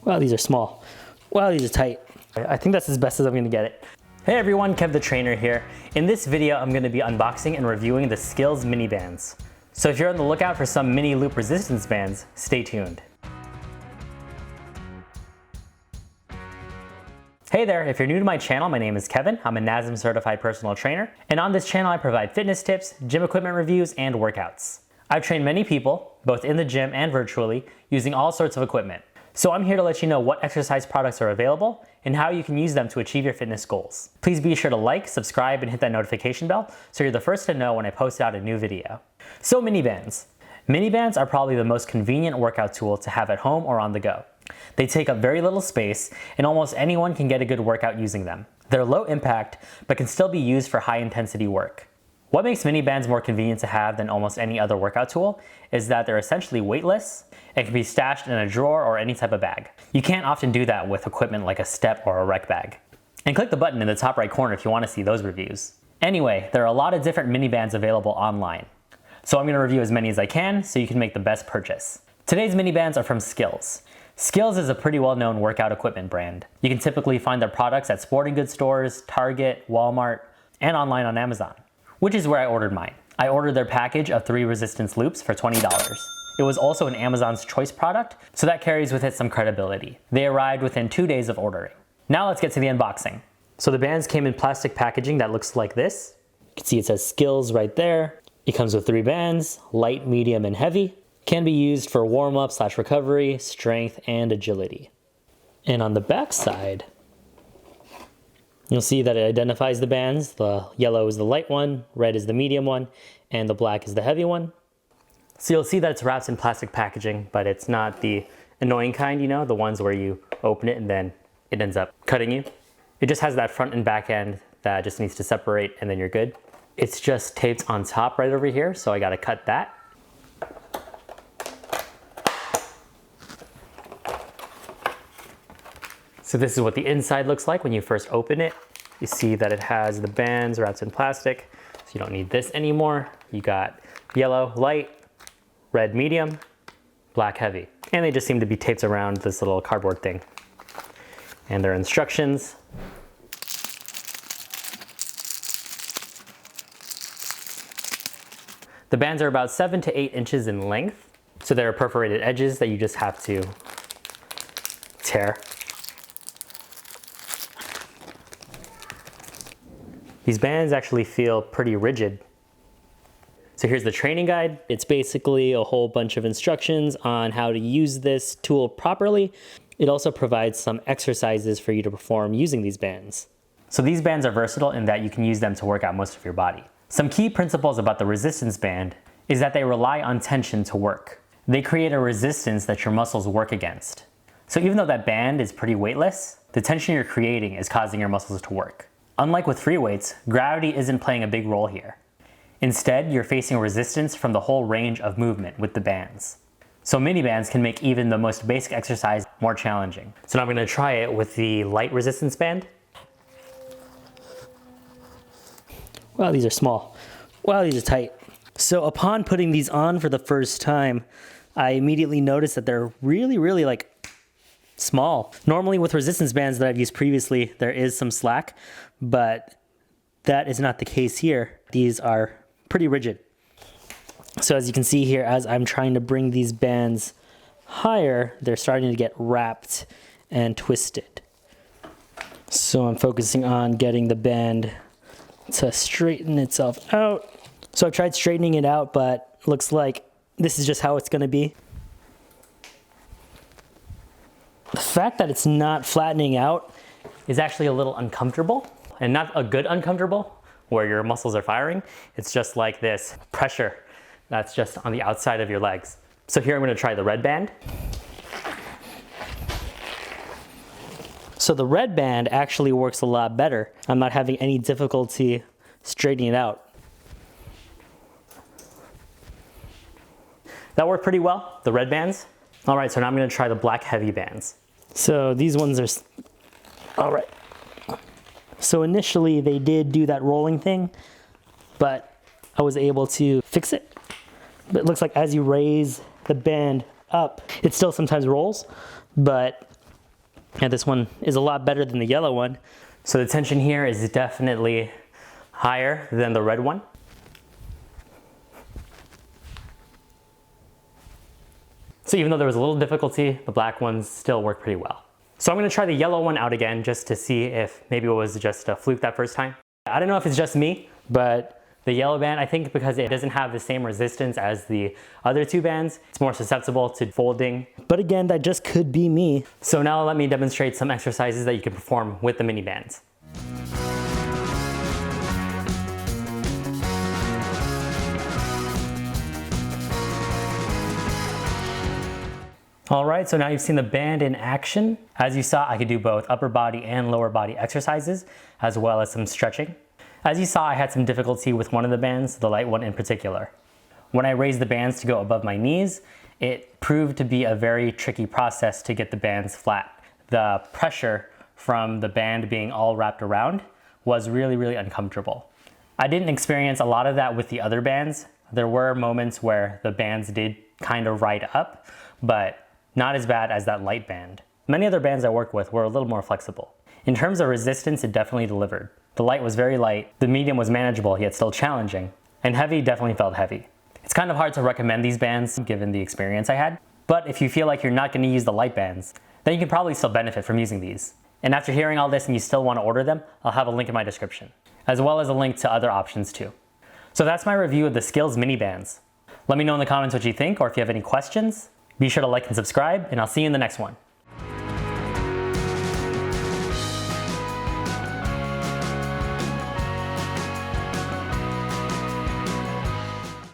Wow, these are small. Wow, these are tight. I think that's as best as I'm gonna get it. Hey everyone, KevTheTrainer here. In this video, I'm gonna be unboxing and reviewing the Sklz mini bands. So if you're on the lookout for some mini loop resistance bands, stay tuned. Hey there, if you're new to my channel, my name is Kevin. I'm a NASM certified personal trainer. And on this channel, I provide fitness tips, gym equipment reviews, and workouts. I've trained many people, both in the gym and virtually, using all sorts of equipment. So I'm here to let you know what exercise products are available and how you can use them to achieve your fitness goals. Please be sure to like, subscribe, and hit that notification bell so you're the first to know when I post out a new video. So mini bands. Mini bands are probably the most convenient workout tool to have at home or on the go. They take up very little space and almost anyone can get a good workout using them. They're low impact but can still be used for high intensity work. What makes mini bands more convenient to have than almost any other workout tool is that they're essentially weightless and can be stashed in a drawer or any type of bag. You can't often do that with equipment like a step or a rec bag. And click the button in the top right corner if you want to see those reviews. Anyway, there are a lot of different mini bands available online. So I'm going to review as many as I can so you can make the best purchase. Today's mini bands are from Sklz. Sklz is a pretty well-known workout equipment brand. You can typically find their products at sporting goods stores, Target, Walmart, and online on Amazon, which is where I ordered mine. I ordered their package of 3 resistance loops for $20. It was also an Amazon's Choice product, so that carries with it some credibility. They arrived within 2 days of ordering. Now let's get to the unboxing. So the bands came in plastic packaging that looks like this. You can see it says Sklz right there. It comes with 3 bands, light, medium, and heavy. Can be used for warm-up / recovery, strength, and agility. And on the back side, you'll see that it identifies the bands. The yellow is the light one, red is the medium one, and the black is the heavy one. So you'll see that it's wrapped in plastic packaging, but it's not the annoying kind, you know, the ones where you open it and then it ends up cutting you. It just has that front and back end that just needs to separate and then you're good. It's just taped on top right over here, so I gotta cut that. So this is what the inside looks like when you first open it. You see that it has the bands wrapped in plastic, so you don't need this anymore. You got yellow, light, red, medium, black, heavy. And they just seem to be taped around this little cardboard thing. And their instructions. The bands are about 7 to 8 inches in length. So there are perforated edges that you just have to tear. These bands actually feel pretty rigid. So here's the training guide. It's basically a whole bunch of instructions on how to use this tool properly. It also provides some exercises for you to perform using these bands. So these bands are versatile in that you can use them to work out most of your body. Some key principles about the resistance band is that they rely on tension to work. They create a resistance that your muscles work against. So even though that band is pretty weightless, the tension you're creating is causing your muscles to work. Unlike with free weights, gravity isn't playing a big role here. Instead, you're facing resistance from the whole range of movement with the bands. So mini bands can make even the most basic exercise more challenging. So now I'm going to try it with the light resistance band. Wow, these are small. Wow, these are tight. So upon putting these on for the first time, I immediately noticed that they're really like small. Normally with resistance bands that I've used previously, there is some slack, but that is not the case here. These are pretty rigid. So as you can see here, as I'm trying to bring these bands higher, they're starting to get wrapped and twisted. So I'm focusing on getting the band to straighten itself out. So I've tried straightening it out, but looks like this is just how it's gonna be. The fact that it's not flattening out is actually a little uncomfortable, and not a good uncomfortable where your muscles are firing. It's just like this pressure that's just on the outside of your legs. So here I'm going to try the red band. So the red band actually works a lot better. I'm not having any difficulty straightening it out. That worked pretty well, the red bands. All right, so now I'm going to try the black heavy bands. So these ones are, all right. So initially they did do that rolling thing, but I was able to fix it. But it looks like as you raise the band up, it still sometimes rolls, but And this one is a lot better than the yellow one. So the tension here is definitely higher than the red one. So even though there was a little difficulty, the black ones still work pretty well. So I'm gonna try the yellow one out again just to see if maybe it was just a fluke that first time. I don't know if it's just me, but the yellow band, I think because it doesn't have the same resistance as the other two bands, it's more susceptible to folding. But again, that just could be me. So now let me demonstrate some exercises that you can perform with the mini bands. All right, so now you've seen the band in action. As you saw, I could do both upper body and lower body exercises, as well as some stretching. As you saw, I had some difficulty with one of the bands, the light one in particular. When I raised the bands to go above my knees, it proved to be a very tricky process to get the bands flat. The pressure from the band being all wrapped around was really, really uncomfortable. I didn't experience a lot of that with the other bands. There were moments where the bands did kind of ride up, but not as bad as that light band. Many other bands I work with were a little more flexible. In terms of resistance, it definitely delivered. The light was very light, the medium was manageable yet still challenging, and heavy definitely felt heavy. It's kind of hard to recommend these bands given the experience I had, but if you feel like you're not going to use the light bands, then you can probably still benefit from using these. And after hearing all this and you still want to order them, I'll have a link in my description, as well as a link to other options too. So that's my review of the Sklz mini bands. Let me know in the comments what you think, or if you have any questions. Be sure to like and subscribe, and I'll see you in the next one.